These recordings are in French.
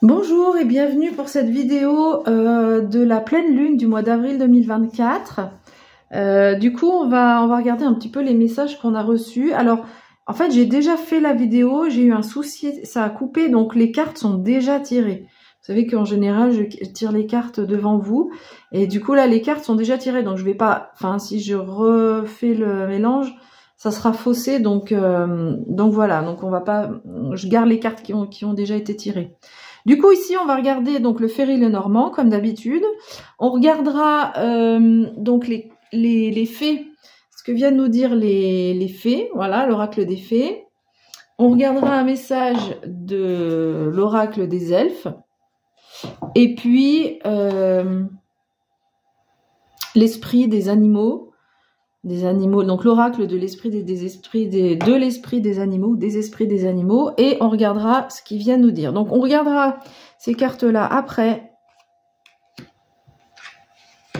Bonjour et bienvenue pour cette vidéo de la pleine lune du mois d'avril 2024. Du coup, on va regarder un petit peu les messages qu'on a reçus. Alors, en fait, j'ai déjà fait la vidéo, j'ai eu un souci, ça a coupé, donc les cartes sont déjà tirées. Vous savez qu'en général, je tire les cartes devant vous. Et du coup, là, les cartes sont déjà tirées, donc je vais pas... Enfin, si je refais le mélange, ça sera faussé, donc voilà. Donc, on va pas... Je garde les cartes qui ont déjà été tirées. Du coup, ici, on va regarder donc le Ferry Lenormand, comme d'habitude. On regardera donc les fées, ce que viennent nous dire les fées, voilà, l'oracle des fées. On regardera un message de l'oracle des elfes. Et puis, l'esprit des animaux. Donc l'oracle de l'esprit de l'esprit des animaux, des esprits des animaux, et on regardera ce qu'ils viennent nous dire. Donc on regardera ces cartes-là après.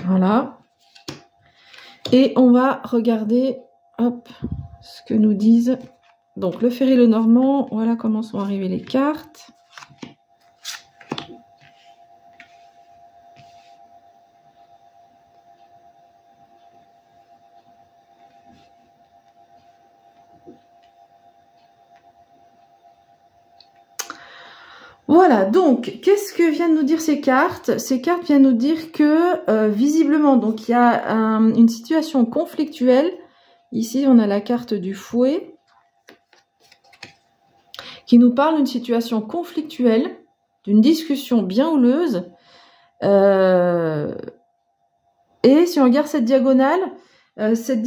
Voilà. Et on va regarder, hop, ce que nous disent. Donc le Ferry Lenormand, voilà comment sont arrivées les cartes. Voilà, donc, qu'est-ce que viennent nous dire ces cartes? Ces cartes viennent nous dire que, visiblement, donc il y a une situation conflictuelle. Ici, on a la carte du fouet, qui nous parle d'une situation conflictuelle, d'une discussion bien houleuse. Et si on regarde cette diagonale, cette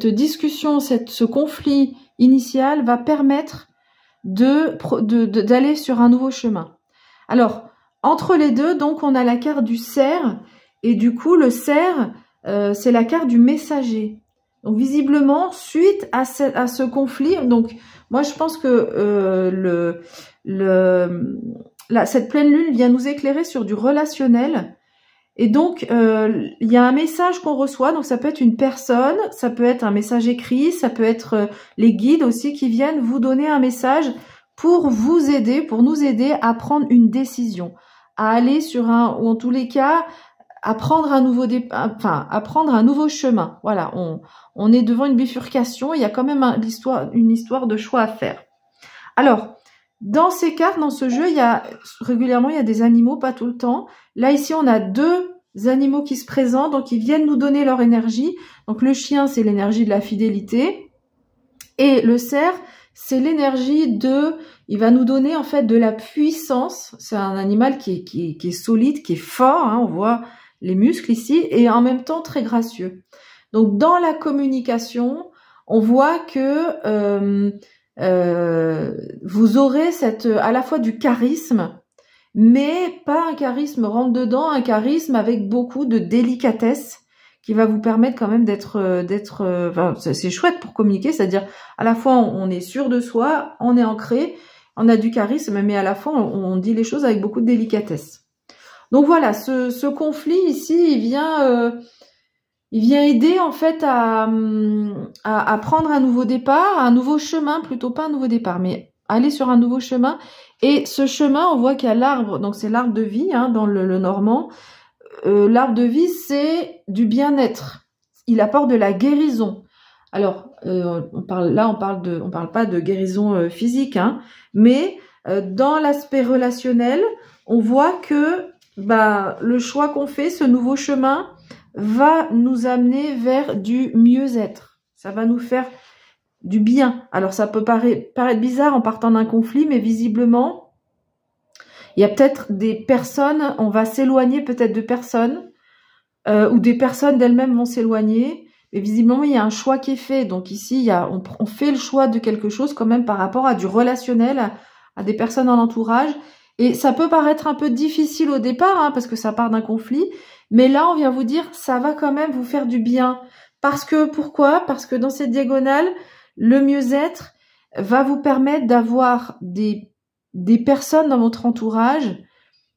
discussion, ce conflit initial va permettre d'aller sur un nouveau chemin. Alors, entre les deux, donc, on a la carte du cerf, et du coup, le cerf, c'est la carte du messager. Donc, visiblement, suite à ce conflit, donc, moi, je pense que cette pleine lune vient nous éclairer sur du relationnel. Et donc, il y a un message qu'on reçoit, donc ça peut être une personne, ça peut être un message écrit, ça peut être les guides aussi qui viennent vous donner un message pour vous aider, pour nous aider à prendre une décision, à aller sur ou en tous les cas, à prendre un nouveau chemin. Voilà, on est devant une bifurcation, il y a quand même une histoire de choix à faire. Alors, dans ces cartes, dans ce jeu, régulièrement, il y a des animaux, pas tout le temps. Là, ici, on a deux animaux qui se présentent, donc ils viennent nous donner leur énergie. Donc, le chien, c'est l'énergie de la fidélité. Et le cerf, c'est l'énergie il va nous donner, en fait, de la puissance. C'est un animal qui est solide, qui est fort, hein, on voit les muscles ici, et en même temps très gracieux. Donc, dans la communication, on voit que... vous aurez à la fois du charisme, mais pas un charisme rentre dedans, un charisme avec beaucoup de délicatesse qui va vous permettre quand même c'est chouette pour communiquer, c'est-à-dire à la fois on est sûr de soi, on est ancré, on a du charisme, mais à la fois on dit les choses avec beaucoup de délicatesse. Donc voilà, ce conflit ici, il vient aider en fait à prendre un nouveau départ, un nouveau chemin, plutôt pas un nouveau départ, mais aller sur un nouveau chemin. Et ce chemin, on voit qu'il y a l'arbre, donc c'est l'arbre de vie hein, dans le normand. L'arbre de vie, c'est du bien-être. Il apporte de la guérison. Alors, on parle pas de guérison physique, hein, mais dans l'aspect relationnel, on voit que le choix qu'on fait, ce nouveau chemin, va nous amener vers du mieux-être. Ça va nous faire du bien. Alors ça peut paraître bizarre en partant d'un conflit, mais visiblement, il y a peut-être des personnes, on va s'éloigner peut-être de personnes, ou des personnes d'elles-mêmes vont s'éloigner, mais visiblement il y a un choix qui est fait. Donc ici, on fait le choix de quelque chose quand même par rapport à du relationnel, à des personnes en entourage. Et ça peut paraître un peu difficile au départ, hein, parce que ça part d'un conflit, mais là, on vient vous dire, ça va quand même vous faire du bien. Pourquoi? Parce que dans cette diagonale, le mieux-être va vous permettre d'avoir des personnes dans votre entourage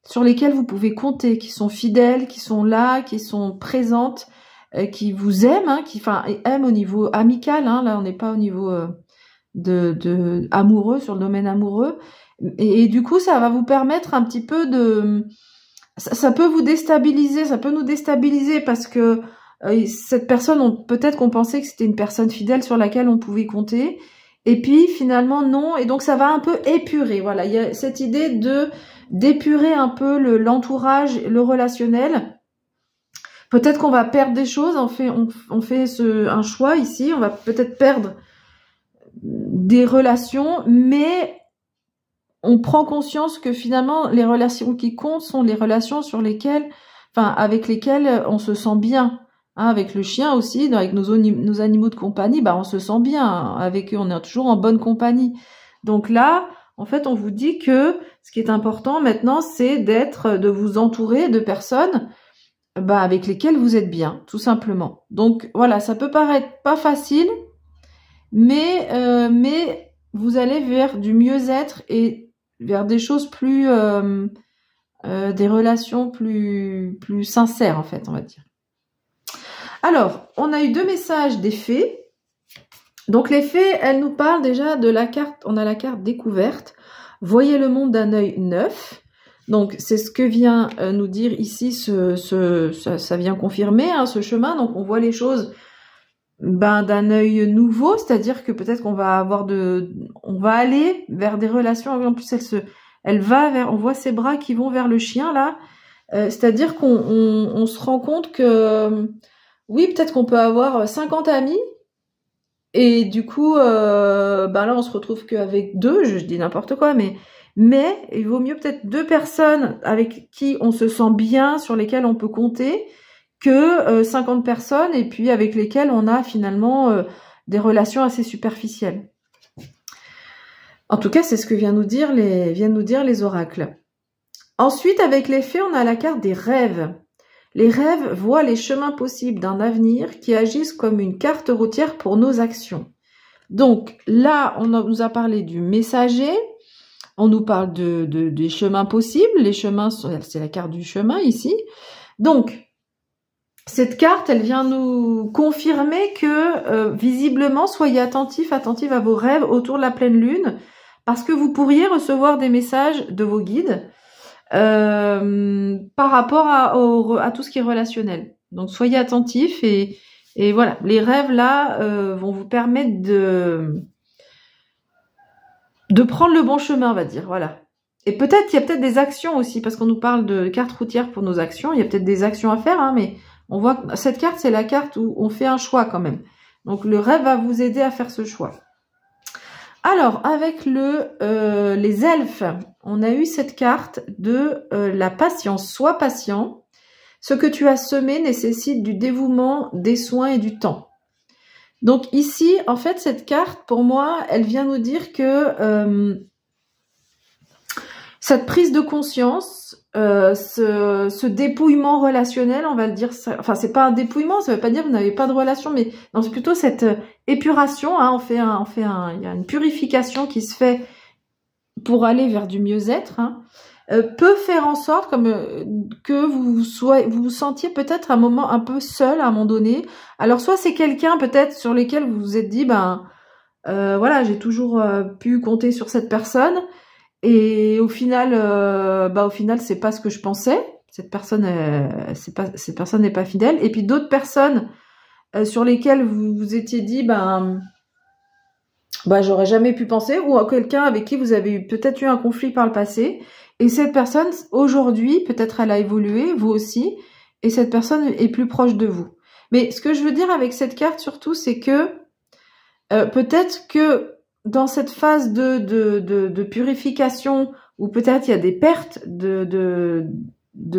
sur lesquelles vous pouvez compter, qui sont fidèles, qui sont là, qui sont présentes, qui vous aiment, hein, qui aiment au niveau amical. Hein, là, on n'est pas au niveau amoureux, sur le domaine amoureux. Et du coup, ça va vous permettre un petit peu ça peut vous déstabiliser, ça peut nous déstabiliser parce que cette personne, peut-être qu'on pensait que c'était une personne fidèle sur laquelle on pouvait compter. Et puis finalement non, et donc ça va un peu épurer. Voilà, il y a cette idée d'épurer un peu l'entourage, le relationnel. Peut-être qu'on va perdre des choses. On fait un choix ici. On va peut-être perdre des relations, mais on prend conscience que finalement les relations qui comptent sont les relations avec lesquelles on se sent bien. Hein, avec le chien aussi, avec nos animaux de compagnie, on se sent bien. Hein, avec eux, on est toujours en bonne compagnie. Donc là, en fait, on vous dit que ce qui est important maintenant, c'est de vous entourer de personnes avec lesquelles vous êtes bien, tout simplement. Donc voilà, ça peut paraître pas facile, mais vous allez vers du mieux-être et vers des choses des relations plus sincères, en fait, on va dire. Alors, on a eu 2 messages des fées. Donc les fées, elles nous parlent déjà de la carte, on a la carte découverte. Voyez le monde d'un œil neuf. Donc c'est ce que vient nous dire ici, ça vient confirmer ce chemin. Donc on voit les choses d'un œil nouveau, c'est-à-dire que peut-être qu'on va on va aller vers des relations. En plus on voit ses bras qui vont vers le chien là. C'est-à-dire qu'on se rend compte que oui, peut-être qu'on peut avoir 50 amis et du coup, là, on se retrouve qu'avec 2, je dis n'importe quoi, mais il vaut mieux peut-être 2 personnes avec qui on se sent bien, sur lesquelles on peut compter, que 50 personnes et puis avec lesquelles on a finalement des relations assez superficielles. En tout cas, c'est ce que viennent nous dire les oracles. Ensuite, avec les fées, on a la carte des rêves. Les rêves voient les chemins possibles d'un avenir qui agissent comme une carte routière pour nos actions. Donc là, nous a parlé du messager, on nous parle des chemins possibles. Les chemins, c'est la carte du chemin ici. Donc, cette carte, elle vient nous confirmer que visiblement, soyez attentifs à vos rêves autour de la pleine lune, parce que vous pourriez recevoir des messages de vos guides par rapport à tout ce qui est relationnel. Donc soyez attentifs et voilà, les rêves là vont vous permettre de prendre le bon chemin, on va dire, voilà. Et peut-être, il y a peut-être des actions aussi, parce qu'on nous parle de carte routière pour nos actions, il y a peut-être des actions à faire, mais on voit que cette carte, c'est la carte où on fait un choix quand même. Donc le rêve va vous aider à faire ce choix. Alors, avec les elfes, on a eu cette carte de la patience. Sois patient. Ce que tu as semé nécessite du dévouement, des soins et du temps. Donc ici, en fait, cette carte, pour moi, elle vient nous dire que cette prise de conscience, ce dépouillement relationnel, on va le dire, enfin c'est pas un dépouillement, ça veut pas dire que vous n'avez pas de relation, mais non, c'est plutôt cette épuration. Hein, il y a une purification qui se fait pour aller vers du mieux-être. Hein, peut faire en sorte que vous vous sentiez peut-être un moment un peu seul à un moment donné. Alors soit c'est quelqu'un peut-être sur lequel vous vous êtes dit voilà, j'ai toujours pu compter sur cette personne. Et au final, c'est pas ce que je pensais. Cette personne n'est pas fidèle. Et puis d'autres personnes sur lesquelles vous vous étiez dit, j'aurais jamais pu penser, ou à quelqu'un avec qui vous avez peut-être eu un conflit par le passé. Et cette personne, aujourd'hui, peut-être elle a évolué, vous aussi, et cette personne est plus proche de vous. Mais ce que je veux dire avec cette carte surtout, c'est que peut-être que dans cette phase de purification, où peut-être il y a des pertes de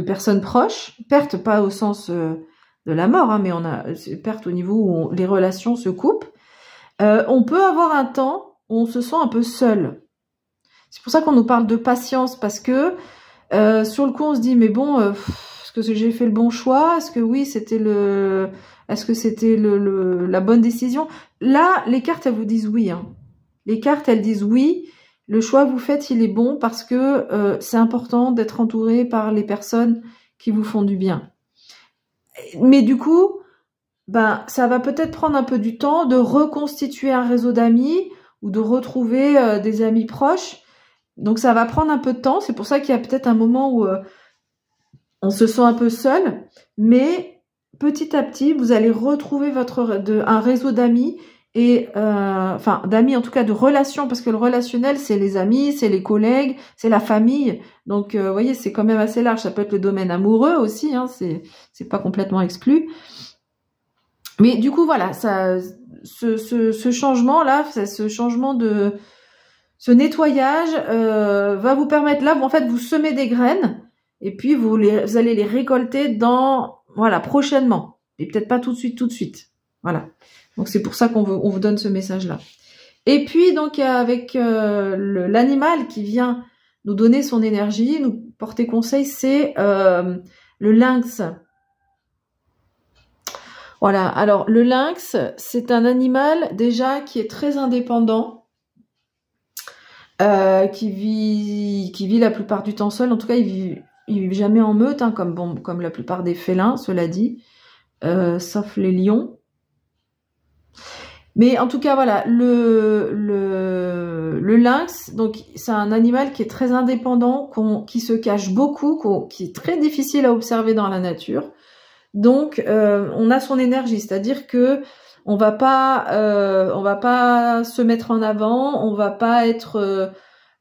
personnes proches, pertes pas au sens de la mort, hein, mais on a pertes au niveau où les relations se coupent, on peut avoir un temps où on se sent un peu seul. C'est pour ça qu'on nous parle de patience, parce que sur le coup on se dit mais bon, est-ce que j'ai fait le bon choix? Est-ce que oui, c'était la bonne décision? Là, les cartes elles vous disent oui. Hein. Les cartes elles disent oui. Le choix que vous faites, il est bon parce que c'est important d'être entouré par les personnes qui vous font du bien. Mais du coup, ça va peut-être prendre un peu du temps de reconstituer un réseau d'amis ou de retrouver des amis proches. Donc ça va prendre un peu de temps, c'est pour ça qu'il y a peut-être un moment où on se sent un peu seul, mais petit à petit, vous allez retrouver un réseau d'amis et enfin d'amis en tout cas de relations, parce que le relationnel c'est les amis, c'est les collègues, c'est la famille. Donc vous voyez, c'est quand même assez large. Ça peut être le domaine amoureux aussi, hein, c'est pas complètement exclu. Mais du coup voilà, ça, ce changement là, ce changement de ce nettoyage va vous permettre là, en fait, vous semez des graines et puis vous allez les récolter voilà, prochainement. Et peut-être pas tout de suite. Voilà. Donc c'est pour ça on vous donne ce message-là. Et puis donc avec l'animal qui vient nous donner son énergie, nous porter conseil, c'est le lynx. Voilà. Alors le lynx, c'est un animal déjà qui est très indépendant. Qui vit la plupart du temps seul. En tout cas, il vit jamais en meute, hein, comme la plupart des félins, cela dit, sauf les lions. Mais en tout cas, voilà, le lynx, donc c'est un animal qui est très indépendant, qui se cache beaucoup, qui est très difficile à observer dans la nature. Donc, on a son énergie, c'est-à-dire que on va pas se mettre en avant, on va pas être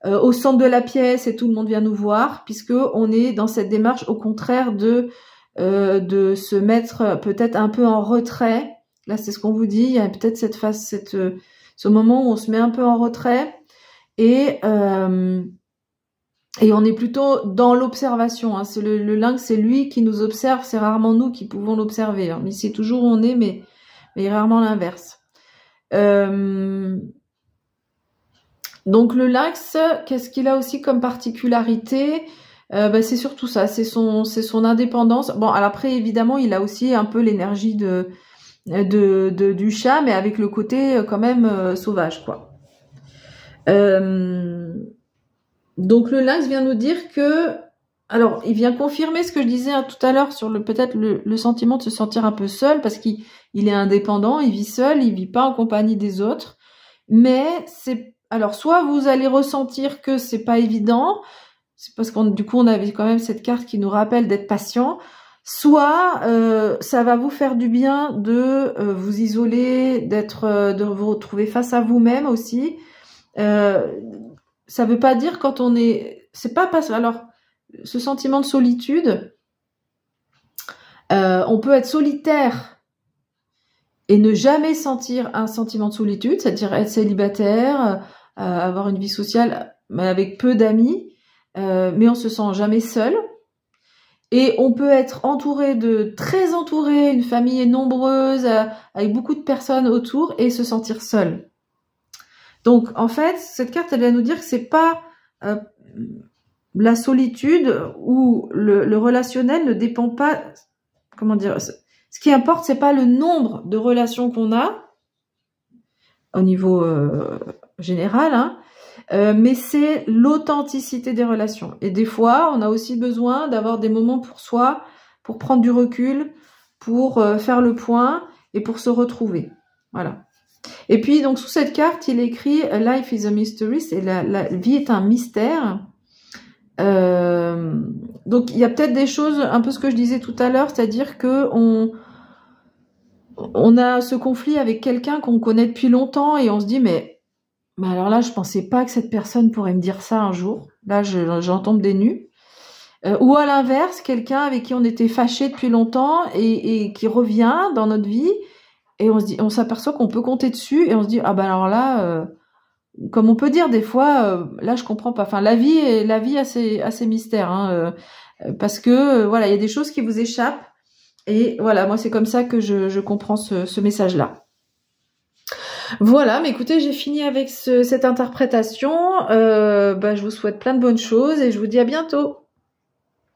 au centre de la pièce et tout le monde vient nous voir, puisque on est dans cette démarche au contraire de se mettre peut-être un peu en retrait. Là, c'est ce qu'on vous dit. Il y a peut-être ce moment où on se met un peu en retrait et on est plutôt dans l'observation. Hein. C'est le lynx, c'est lui qui nous observe. C'est rarement nous qui pouvons l'observer. Hein. Mais c'est toujours où on est, mais rarement l'inverse. Donc le lynx, qu'est-ce qu'il a aussi comme particularité? C'est surtout ça, c'est son indépendance. Bon, alors après évidemment, il a aussi un peu l'énergie du chat, mais avec le côté quand même sauvage, quoi. Donc le lynx vient nous dire que, alors il vient confirmer ce que je disais tout à l'heure sur peut-être le sentiment de se sentir un peu seul, parce qu'il est indépendant, il vit seul, il vit pas en compagnie des autres. Mais alors soit vous allez ressentir que c'est pas évident, c'est parce du coup on avait quand même cette carte qui nous rappelle d'être patient. Soit ça va vous faire du bien de vous isoler, de vous retrouver face à vous-même aussi. Ça veut pas dire quand on est, c'est pas parce, alors ce sentiment de solitude, on peut être solitaire et ne jamais sentir un sentiment de solitude, c'est-à-dire être célibataire, avoir une vie sociale mais avec peu d'amis, mais on se sent jamais seul. Et on peut être très entouré, une famille nombreuse, avec beaucoup de personnes autour, et se sentir seul. Donc, en fait, cette carte, elle va nous dire que c'est pas la solitude ou le relationnel ne dépend pas, comment dire, ce qui importe, c'est pas le nombre de relations qu'on a au niveau général, hein, mais c'est l'authenticité des relations. Et des fois, on a aussi besoin d'avoir des moments pour soi, pour prendre du recul, pour faire le point et pour se retrouver. Voilà. Et puis, donc, sous cette carte, il écrit « Life is a mystery », c'est la vie est un mystère. Donc, il y a peut-être des choses, un peu ce que je disais tout à l'heure, c'est-à-dire que on a ce conflit avec quelqu'un qu'on connaît depuis longtemps et on se dit « mais alors là, je pensais pas que cette personne pourrait me dire ça un jour. » Là, j'en tombe des nues. Ou à l'inverse, quelqu'un avec qui on était fâché depuis longtemps et qui revient dans notre vie et on s'aperçoit qu'on peut compter dessus et on se dit « Ah ben alors là, comme on peut dire des fois, là je comprends pas. » Enfin, la vie a ses mystères, hein, parce que voilà, il y a des choses qui vous échappent et voilà, moi c'est comme ça que je comprends ce message-là. Voilà, mais écoutez, j'ai fini avec cette interprétation. Je vous souhaite plein de bonnes choses et je vous dis à bientôt.